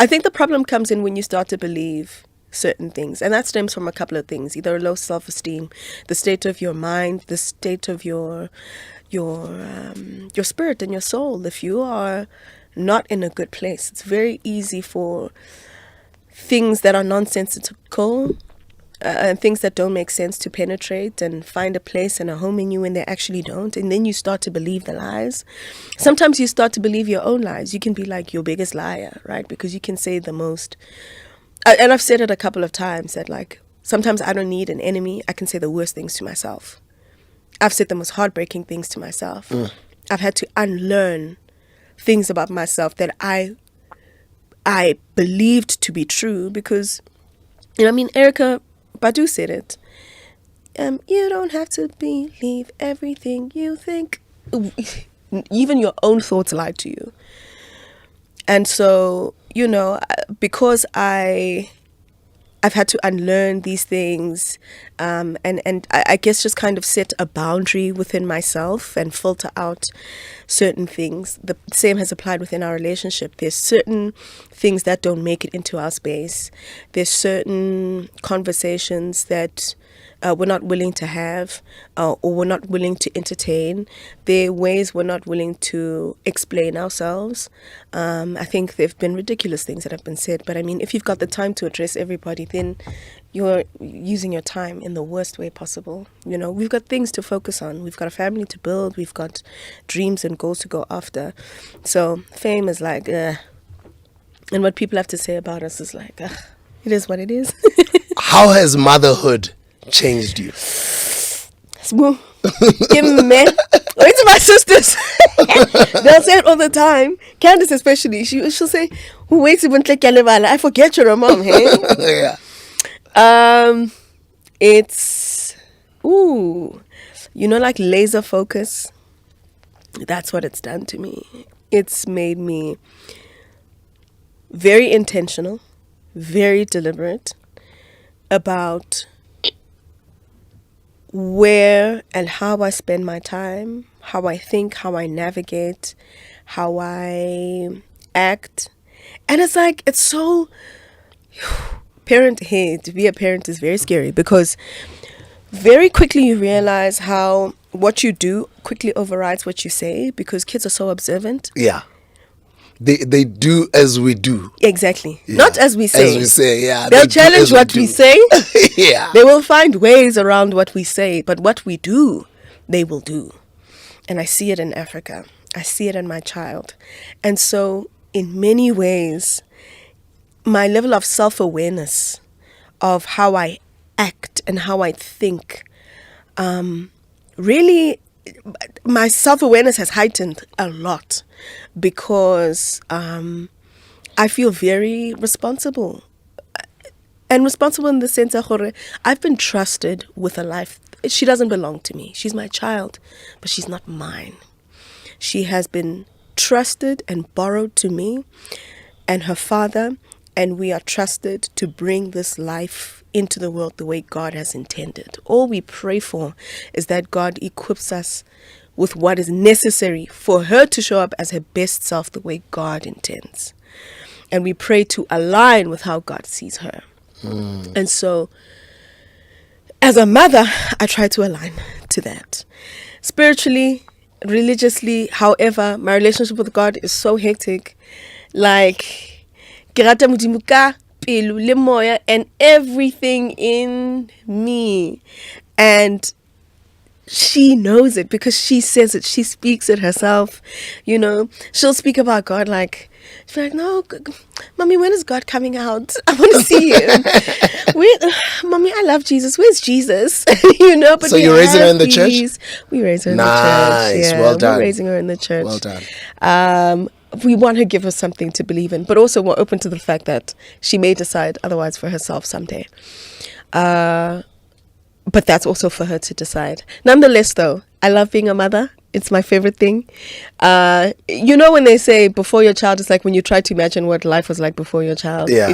I think the problem comes in when you start to believe certain things, and that stems from a couple of things: either a low self-esteem, the state of your mind, the state of your spirit and your soul. If you are not in a good place, it's very easy for things that are nonsensical and things that don't make sense to penetrate and find a place and a home in you when they actually don't. And then you start to believe the lies. Sometimes you start to believe your own lies. You can be like your biggest liar, right? Because you can say the most. And I've said it a couple of times that, like, sometimes I don't need an enemy. I can say the worst things to myself. I've said the most heartbreaking things to myself. I've had to unlearn things about myself that I believed to be true because, you know, I mean, Erica Badu said it. You don't have to believe everything you think. Even your own thoughts lie to you. And so, you know, because I've had to unlearn these things, and I guess just kind of set a boundary within myself and filter out certain things. The same has applied within our relationship. There's certain things that don't make it into our space. There's certain conversations that we're not willing to have, or we're not willing to entertain. There are ways we're not willing to explain ourselves. I think there have been ridiculous things that have been said, but I mean, if you've got the time to address everybody, then you're using your time in the worst way possible. You know, we've got things to focus on. We've got a family to build. We've got dreams and goals to go after. So fame is like, and what people have to say about us is like, it is what it is. How has motherhood changed you? Wait to my sisters. They'll say it all the time. Candace especially. She'll say, wait I forget you're a mom, hey? Yeah. It's like laser focus. That's what it's done to me. It's made me very intentional, very deliberate about where and how I spend my time, how I think, how I navigate, how I act. And it's like, it's so... to be a parent is very scary because very quickly you realize how what you do quickly overrides what you say because kids are so observant. Yeah. They do as we do. Exactly. Yeah. Not as we say. As we say, yeah. They'll challenge what we say. Yeah. They will find ways around what we say, but what we do, they will do. And I see it in Africa. I see it in my child. And so in many ways, my level of self-awareness of how I act and how I think, really, my self-awareness has heightened a lot because I feel very responsible. And responsible in the sense that I've been trusted with a life. She doesn't belong to me. She's my child, but she's not mine. She has been trusted and borrowed to me and her father, and we are trusted to bring this life into the world the way God has intended. All we pray for is that God equips us with what is necessary for her to show up as her best self the way God intends. And we pray to align with how God sees her. And so, as a mother, I try to align to that. Spiritually, religiously, however, my relationship with God is so hectic. Like, ke rata Modimo ka pelo le moya and everything in me. And she knows it because she says it. She speaks it herself. You know, she'll speak about God like, she's like, no, Mommy, when is God coming out? I want to see him. Mommy, I love Jesus. Where's Jesus? You know, but so you're raising her in the church? We raise her in the church. Nice. Yeah, Well done. We're raising her in the church. Well done. We want her to give us something to believe in, but also we're open to the fact that she may decide otherwise for herself someday. But that's also for her to decide. Nonetheless, though, I love being a mother. It's my favorite thing. You know when they say before your child, it's like when you try to imagine what life was like before your child. Yeah.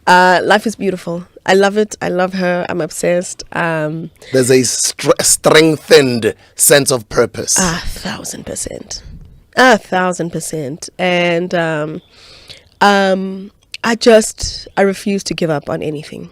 Life is beautiful. I love it. I love her. I'm obsessed. There's a strengthened sense of purpose. 1,000%. 1,000%. And I refuse to give up on anything.